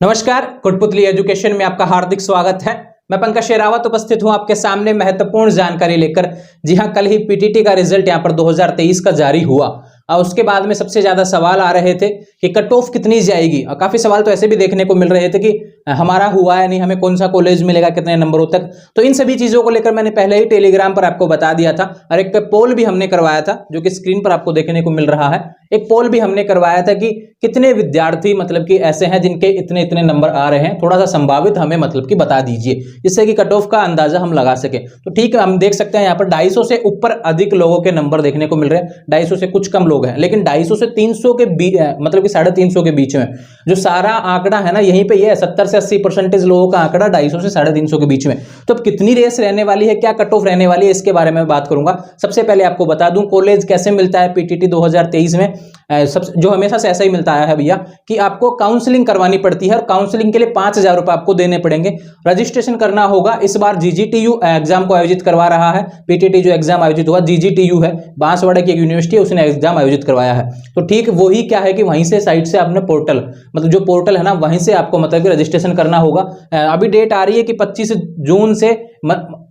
नमस्कार, कठपुतली एजुकेशन में आपका हार्दिक स्वागत है। मैं पंकज शेरावत उपस्थित हूं आपके सामने महत्वपूर्ण जानकारी लेकर। जी हां, कल ही पीटीटी का रिजल्ट यहां पर 2023 का जारी हुआ और उसके बाद में सबसे ज्यादा सवाल आ रहे थे कि कट ऑफ कितनी जाएगी। और काफी सवाल तो ऐसे भी देखने को मिल रहे थे कि हमारा हुआ है नहीं, हमें कौन सा कॉलेज मिलेगा, कितने नंबरों तक। तो इन सभी चीजों को लेकर मैंने पहले ही टेलीग्राम पर आपको बता दिया था और एक पोल भी हमने करवाया था जो कि स्क्रीन पर आपको देखने को मिल रहा है। एक पोल भी हमने करवाया था कि कितने विद्यार्थी मतलब कि ऐसे हैं जिनके इतने इतने नंबर आ रहे हैं, थोड़ा सा संभावित हमें मतलब कि बता दीजिए जिससे कि कट ऑफ का अंदाजा हम लगा सके। तो ठीक है, हम देख सकते हैं यहाँ पर 250 से ऊपर अधिक लोगों के नंबर देखने को मिल रहे हैं। 250 से कुछ कम लोग हैं, लेकिन 250 से 300 के बीच मतलब कि 350 के बीच में जो सारा आंकड़ा है ना, यहीं पे ये 70 से 80% लोगों का आंकड़ा 250 से 350 के बीच में। तो अब कितनी रेस रहने वाली है, क्या कट ऑफ रहने वाली है, इसके बारे में बात करूंगा। सबसे पहले आपको बता दूं कॉलेज कैसे मिलता है पीटीटी 2023 में। सब जो हमेशा से ऐसा ही मिलता आया है भैया कि आपको काउंसलिंग करवानी पड़ती है और काउंसलिंग के लिए 5000 रुपए आपको देने पड़ेंगे। रजिस्ट्रेशन करना होगा। इस बार जीजीटीयू एग्जाम को आयोजित करवा रहा है। पीटीटी जो एग्जाम आयोजित हुआ जीजीटीयू है, बांसवाड़ा की एक यूनिवर्सिटी है, उसने एग्जाम आयोजित करवाया है। तो ठीक वही क्या है कि वहीं से साइट से आपने पोर्टल मतलब जो पोर्टल है ना, वहीं से आपको मतलब कि रजिस्ट्रेशन करना होगा। अभी डेट आ रही है कि 25 जून से,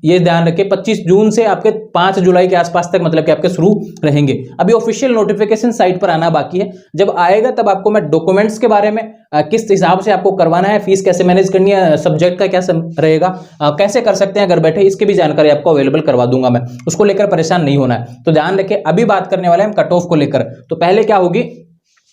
ये ध्यान रखें 25 जून से आपके 5 जुलाई के आसपास तक मतलब कि आपके शुरू रहेंगे। अभी ऑफिशियल नोटिफिकेशन साइट पर आना बाकी है। जब आएगा तब आपको मैं डॉक्यूमेंट्स के बारे में, किस हिसाब से आपको करवाना है, फीस कैसे मैनेज करनी है, सब्जेक्ट का क्या रहेगा, कैसे कर सकते हैं घर बैठे, इसकी भी जानकारी आपको अवेलेबल करवा दूंगा मैं। उसको लेकर परेशान नहीं होना है। तो ध्यान रखें, अभी बात करने वाले हैं हम कट ऑफ को लेकर। तो पहले क्या होगी,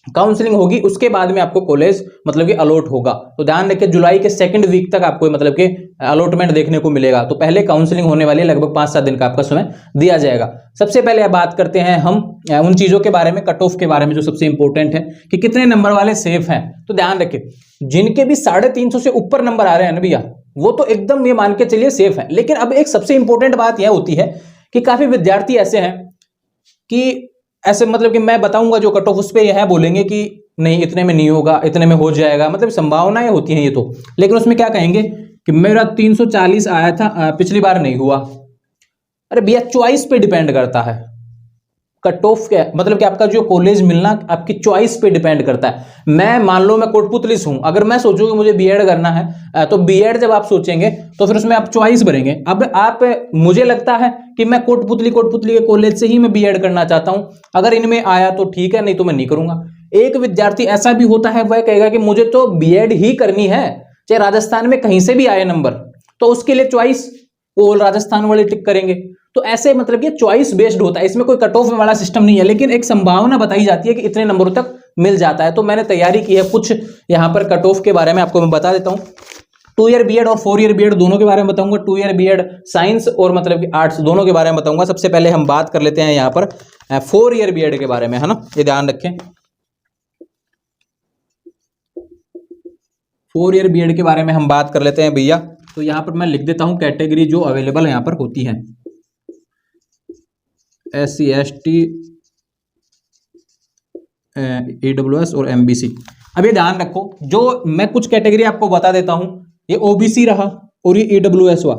काउंसलिंग होगी, उसके बाद में आपको कॉलेज मतलब कि अलॉट होगा। तो ध्यान रखिए जुलाई के सेकंड वीक तक आपको मतलब कि अलॉटमेंट देखने को मिलेगा। तो पहले काउंसलिंग होने वाली है, लगभग 5-7 दिन का आपका समय दिया जाएगा। सबसे पहले अब बात करते हैं हम उन चीजों के बारे में, कट ऑफ के बारे में, जो सबसे इंपॉर्टेंट है कि कितने नंबर वाले सेफ हैं। तो ध्यान रखिए, जिनके भी 350 से ऊपर नंबर आ रहे हैं ना भैया, वो तो एकदम ये मान के चलिए सेफ है। लेकिन अब एक सबसे इंपॉर्टेंट बात यह होती है कि काफी विद्यार्थी ऐसे हैं कि ऐसे मतलब कि मैं बताऊंगा जो कट ऑफ, उस पर यह बोलेंगे कि नहीं इतने में नहीं होगा, इतने में हो जाएगा, मतलब संभावनाएं होती हैं ये तो। लेकिन उसमें क्या कहेंगे कि मेरा 340 आया था, पिछली बार नहीं हुआ। अरे भैया, चॉइस पे डिपेंड करता है कट ऑफ के, मतलब कि आपका जो कॉलेज मिलना आपकी चॉइस पे डिपेंड करता है। मैं मान लो मैं कोटपुतली से हूं, अगर मैं सोचूं कि मुझे बीएड करना है तो बीएड जब आप सोचेंगे तो फिर उसमें आप चॉइस भरेंगे। अब आप, मुझे लगता है कि मैं कोटपुतली के कॉलेज से ही मैं बीएड करना चाहता हूं, अगर इनमें आया तो ठीक है, नहीं तो मैं नहीं करूंगा। एक विद्यार्थी ऐसा भी होता है, वह कहेगा कि मुझे तो बीएड ही करनी है, चाहे राजस्थान में कहीं से भी आए नंबर, तो उसके लिए चॉइस वो राजस्थान वाले टिक करेंगे। तो ऐसे मतलब ये चॉइस बेस्ड होता है, इसमें कोई कट ऑफ वाला सिस्टम नहीं है, लेकिन एक संभावना बताई जाती है कि इतने नंबरों तक मिल जाता है। तो मैंने तैयारी की है कुछ यहाँ पर कट ऑफ के बारे में आपको मैं बता देता हूँ। 2 ईयर बीएड और 4 ईयर बीएड दोनों के बारे में बताऊंगा। 2 ईयर बीएड साइंस और मतलब कि आर्ट्स दोनों के बारे में बताऊंगा। सबसे पहले हम बात कर लेते हैं यहाँ पर 4 ईयर बीएड के बारे में, है ना, ये ध्यान रखें। 4 ईयर बीएड के बारे में हम बात कर लेते हैं भैया। तो यहाँ पर मैं लिख देता हूँ कैटेगरी जो अवेलेबल यहाँ पर होती है, SC ST EWS और MBC। अब ये ध्यान रखो, जो मैं कुछ कैटेगरी आपको बता देता हूं, ये OBC रहा और ये EWS हुआ।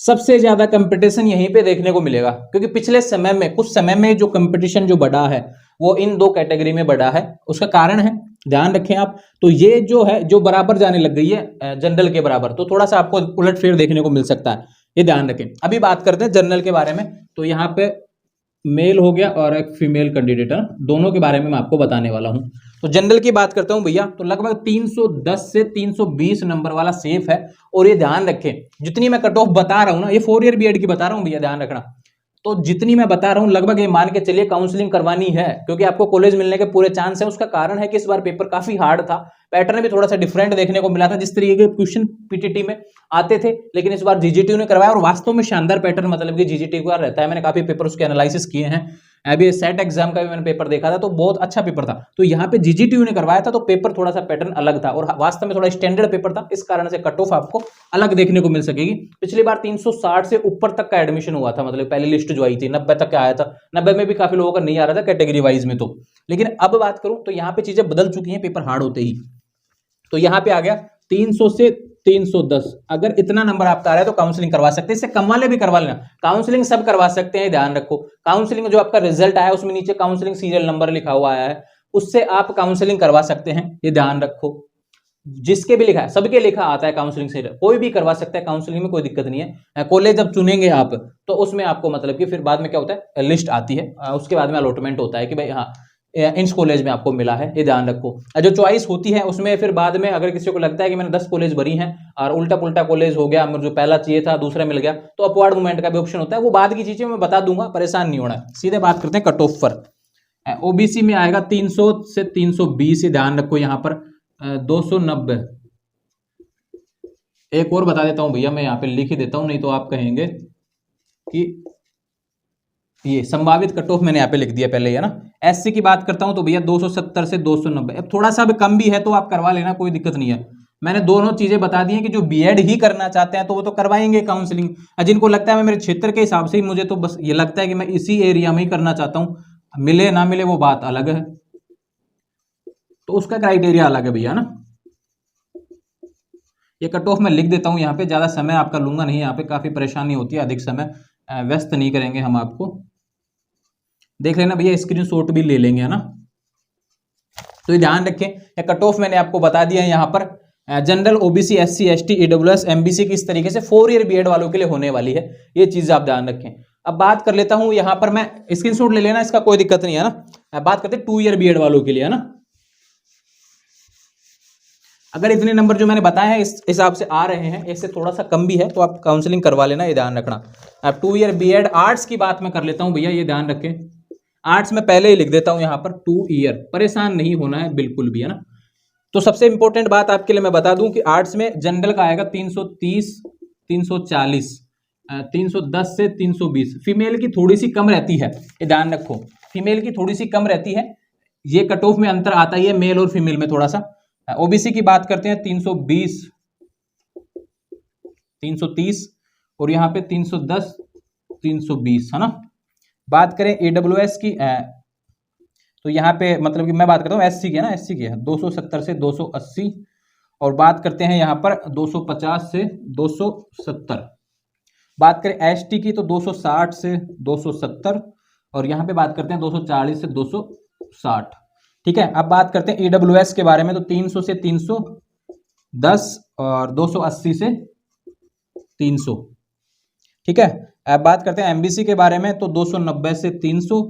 सबसे ज्यादा कंपटीशन यहीं पे देखने को मिलेगा, क्योंकि पिछले समय में, कुछ समय में जो कंपटीशन जो बढ़ा है वो इन 2 कैटेगरी में बढ़ा है। उसका कारण है, ध्यान रखें आप, तो ये जो है जो बराबर जाने लग गई है जनरल के बराबर, तो थोड़ा सा आपको उलटफेर देखने को मिल सकता है, ये ध्यान रखें। अभी बात करते हैं जनरल के बारे में। तो यहाँ पे मेल हो गया और एक फीमेल कैंडिडेट, दोनों के बारे में मैं आपको बताने वाला हूं। तो जनरल की बात करता हूं भैया, तो लगभग 310 से 320 नंबर वाला सेफ है। और ये ध्यान रखें, जितनी मैं कट ऑफ बता रहा हूं ना, ये 4 ईयर बीएड की बता रहा हूं भैया, ध्यान रखना। तो जितनी मैं बता रहा हूं लगभग ये मान के चलिए काउंसलिंग करवानी है, क्योंकि आपको कॉलेज मिलने के पूरे चांस है। उसका कारण है कि इस बार पेपर काफी हार्ड था, पैटर्न भी थोड़ा सा डिफरेंट देखने को मिला था। जिस तरीके के क्वेश्चन पीटीटी में आते थे, लेकिन इस बार जीजीटीयू ने करवाया और वास्तव में शानदार पैटर्न मतलब कि जीजीटीयू का रहता है। मैंने काफी पेपर उसके एनालिसिस किए हैं, अभी सेट एग्जाम का भी मैंने पेपर देखा था, तो बहुत अच्छा पेपर था। तो यहाँ पे जीजीटीयू ने करवाया था, तो पेपर थोड़ा सा पैटर्न अलग था और वास्तव में थोड़ा स्टैंडर्ड पेपर था, इस कारण से कट ऑफ आपको अलग देखने को मिल सकेगी। पिछली बार 360 से ऊपर तक का एडमिशन हुआ था, मतलब पहली लिस्ट जो आई थी 90 तक का आया था। 90 में भी काफी लोगों का नहीं आ रहा था कैटेगरी वाइज में। तो लेकिन अब बात करूं तो यहाँ पे चीजें बदल चुकी हैं पेपर हार्ड होते ही। तो यहाँ पे आ गया 300 से 310, अगर इतना नंबर आपका आ रहा है तो काउंसलिंग करवा सकते हैं। इससे कम वाले भी करवा लेना, काउंसलिंग सब करवा सकते हैं, ध्यान रखो। काउंसलिंग जो आपका रिजल्ट आया उसमें नीचे काउंसलिंग सीरियल नंबर लिखा हुआ आया है, उससे आप काउंसलिंग करवा सकते हैं, ये ध्यान रखो। जिसके भी लिखा है, सबके लिखा आता है काउंसलिंग सेंटर, कोई भी करवा सकता है काउंसलिंग में, कोई दिक्कत नहीं है। कॉलेज जब चुनेंगे आप तो उसमें आपको मतलब कि फिर बाद में क्या होता है, लिस्ट आती है, उसके बाद में अलॉटमेंट होता है कि भाई हाँ इस कॉलेज में आपको मिला है, ये ध्यान रखो। जो चॉइस होती है उसमें फिर बाद में अगर किसी को लगता है कि मैंने 10 कॉलेज भरी हैं और उल्टा पुल्टा कॉलेज हो गया, मुझे जो पहला चाहिए था दूसरा मिल गया, तो अपवार्ड मूवमेंट का भी ऑप्शन होता है। वो बाद की चीजें मैं बता दूंगा, परेशान नहीं होना है। सीधे बात करते हैं कट ऑफ पर। ओबीसी में आएगा 300 से 320, ध्यान रखो यहाँ पर 290। एक और बता देता हूं भैया, मैं यहाँ पे लिख ही देता हूं, नहीं तो आप कहेंगे कि ये संभावित कट ऑफ मैंने यहाँ पे लिख दिया पहले, है ना। एससी की बात करता हूं तो भैया 270 से 290। अब थोड़ा सा भी कम भी है तो आप करवा लेना, कोई दिक्कत नहीं है। मैंने दोनों चीजें बता दी हैं कि जो बीएड ही करना चाहते हैं तो वो तो करवाएंगे काउंसलिंग, जिनको लगता है मैं मेरे क्षेत्र के हिसाब से ही, मुझे तो बस ये लगता है कि मैं इसी एरिया में ही करना चाहता हूँ, मिले ना मिले वो बात अलग है, तो उसका क्राइटेरिया अलग है भैया ना। ये कट ऑफ मैं लिख देता हूं यहाँ पे, ज्यादा समय आपका लूंगा नहीं, यहाँ पे काफी परेशानी होती है, अधिक समय व्यस्त नहीं करेंगे हम आपको। देख लेना भैया, स्क्रीनशॉट भी ले लेंगे, है ना। तो ये ध्यान रखें, ये कट ऑफ मैंने आपको बता दिया है यहाँ पर। General, OBC, SC, ST, EWS, MBC किस तरीके से 4 ईयर बीएड वालों के लिए होने वाली है, ये चीज आप ध्यान रखें। अब बात कर लेता हूं यहाँ पर, मैं स्क्रीनशॉट ले लेना, इसका कोई दिक्कत नहीं है ना। बात करते हैं 2 ईयर बीएड वालों के लिए, है ना। अगर इतने नंबर जो मैंने बताए हैं इस हिसाब से आ रहे हैं, इससे थोड़ा सा कम भी है तो आप काउंसलिंग करवा लेना, ये ध्यान रखना। अब 2 ईयर बीएड आर्ट्स की बात मैं कर लेता हूं भैया, ये ध्यान रखें। आर्ट्स में पहले ही लिख देता हूं यहाँ पर 2 ईयर, परेशान नहीं होना है बिल्कुल भी, है ना। तो सबसे इंपॉर्टेंट बात आपके लिए मैं बता दूं कि आर्ट्स में जनरल का आएगा 330, 340, 310 से 320। फीमेल की थोड़ी सी कम रहती है, ये ध्यान रखो, फीमेल की थोड़ी सी कम रहती है। ये कट ऑफ में अंतर आता ही है मेल और फीमेल में थोड़ा सा। ओबीसी की बात करते हैं 320, 330 और यहाँ पे 310, 320, है ना। बात करें ईडब्ल्यूएस की, तो यहाँ पे मतलब कि मैं बात करता हूँ एससी की, है ना, एससी की है 270 से 280, और बात करते हैं यहाँ पर 250 से 270। बात करें एसटी की तो 260 से 270, और यहाँ पे बात करते हैं 240 से 260। ठीक है, अब बात करते हैं ईडब्ल्यूएस के बारे में, तो 300 से 310 और 280 से 300। ठीक है, अब बात करते हैं एमबीसी के बारे में, तो 290 से 300,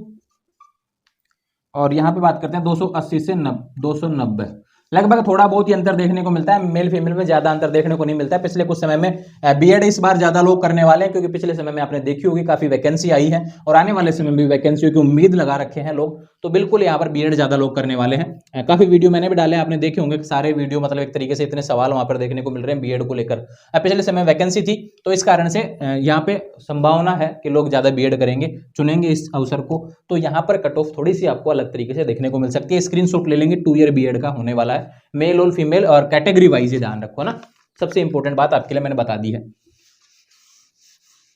और यहां पे बात करते हैं 280 से 290। लगभग थोड़ा बहुत ही अंतर देखने को मिलता है, मेल फीमेल में ज्यादा अंतर देखने को नहीं मिलता है। पिछले कुछ समय में बीएड इस बार ज्यादा लोग करने वाले हैं, क्योंकि पिछले समय में आपने देखी होगी काफी वैकेंसी आई है, और आने वाले समय में भी वैकेंसियों की उम्मीद लगा रखे हैं लोग, तो बिल्कुल यहाँ पर बीएड ज्यादा लोग करने वाले हैं। काफी वीडियो मैंने भी डाले, आपने देखे होंगे सारे वीडियो, मतलब एक तरीके से इतने सवाल वहां पर देखने को मिल रहे हैं बीएड को लेकर। पिछले समय वैकेंसी थी, तो इस कारण से यहाँ पे संभावना है कि लोग ज्यादा बीएड करेंगे, चुनेंगे इस अवसर को, तो यहाँ पर कट ऑफ थोड़ी सी आपको अलग तरीके से देखने को मिल सकती है। स्क्रीनशॉट ले लेंगे, 2 ईयर बीएड का होने वाला है, मेल और फीमेल, और कैटेगरी वाइज ध्यान रखो ना। सबसे इंपॉर्टेंट बात आपके लिए मैंने बता दी है।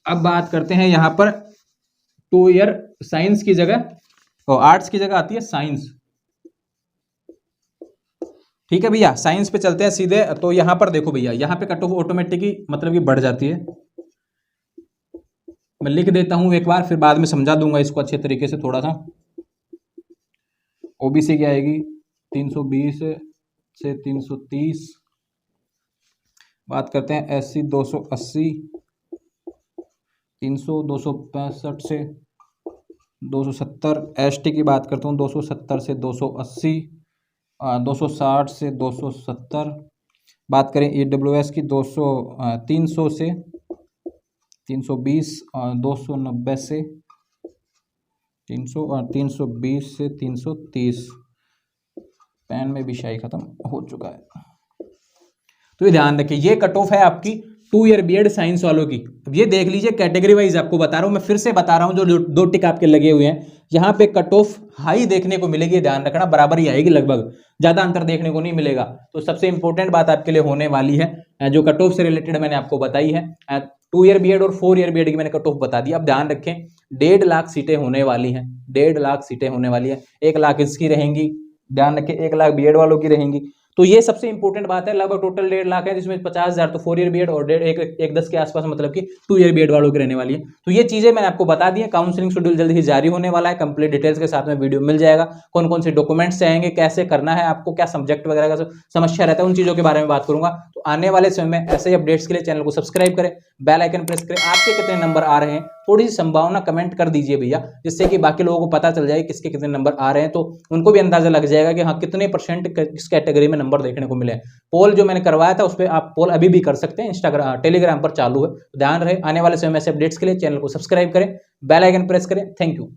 अब बात करते हैं यहां पर 2 ईयर साइंस की जगह, और आर्ट्स की जगह आती है साइंस। ठीक है भैया, साइंस पे चलते हैं सीधे। तो यहां पर देखो भैया, यहां पे कट ऑफ ऑटोमेटिकली मतलब कि बढ़ जाती है। मैं लिख देता हूं एक बार, फिर बाद में समझा दूंगा इसको अच्छे तरीके से थोड़ा सा। ओबीसी की आएगी 320 से 330। बात करते हैं एससी 280, 300, 265 से 270। एसटी की बात करता हूँ 270 से 280, 260 से 270। बात करें ईडब्ल्यूएस की 300 से 320, 290 से 300 और 320 से 330। पेन में भी शाही खत्म हो चुका है, तो ये ध्यान रखिए, ये कट ऑफ है आपकी 2 ईयर बीएड साइंस वालों की। अब ये देख लीजिए, कैटेगरी वाइज आपको बता रहा हूं, मैं फिर से बता रहा हूं, जो 2 टिक आपके लगे हुए हैं, यहाँ पे कट ऑफ हाई देखने को मिलेगी, ध्यान रखना, बराबर ही आएगी लगभग, ज्यादा अंतर देखने को नहीं मिलेगा। तो सबसे इंपॉर्टेंट बात आपके लिए होने वाली है, जो कट ऑफ से रिलेटेड मैंने आपको बताई है। 2 ईयर बीएड और 4 ईयर बीएड की मैंने कट ऑफ बता दी। अब ध्यान रखें, 1.5 लाख सीटें होने वाली हैं, 1.5 लाख सीटें होने वाली है। 1 लाख इसकी रहेंगी, ध्यान रखें, 1 लाख बीएड वालों की रहेंगी। तो ये सबसे इंपॉर्टेंट बात है। लगभग टोटल 1.5 लाख है, जिसमें 50,000 तो 4 ईयर बीएड और 1.10 के आसपास मतलब कि 2 ईयर बीएड वालों की रहने वाली है। तो ये चीजें मैंने आपको बता दी है। काउंसलिंग शेड्यूल जल्द ही जारी होने वाला है, कंप्लीट डिटेल्स के साथ में वीडियो मिल जाएगा। कौन कौन से डॉक्यूमेंट्स चाहेंगे, कैसे करना है आपको, क्या सब्जेक्ट वगैरह का समस्या रहता है, उन चीजों के बारे में बात करूंगा। तो आने वाले समय में ऐसे ही अपडेट्स के लिए चैनल को सब्सक्राइब करें, बेल आइकन प्रेस करें। आपके कितने नंबर आ रहे हैं थोड़ी सी संभावना कमेंट कर दीजिए भैया, जिससे कि बाकी लोगों को पता चल जाए किसके कितने नंबर आ रहे हैं, तो उनको भी अंदाजा लग जाएगा कि हाँ कितने % किस कैटेगरी में नंबर देखने को मिले। पोल जो मैंने करवाया था उस पर आप पोल अभी भी कर सकते हैं, इंस्टाग्राम टेलीग्राम पर चालू है। तो ध्यान रहे, आने वाले समय में ऐसे अपडेट्स के लिए चैनल को सब्सक्राइब करें, बेल आइकन प्रेस करें। Thank you.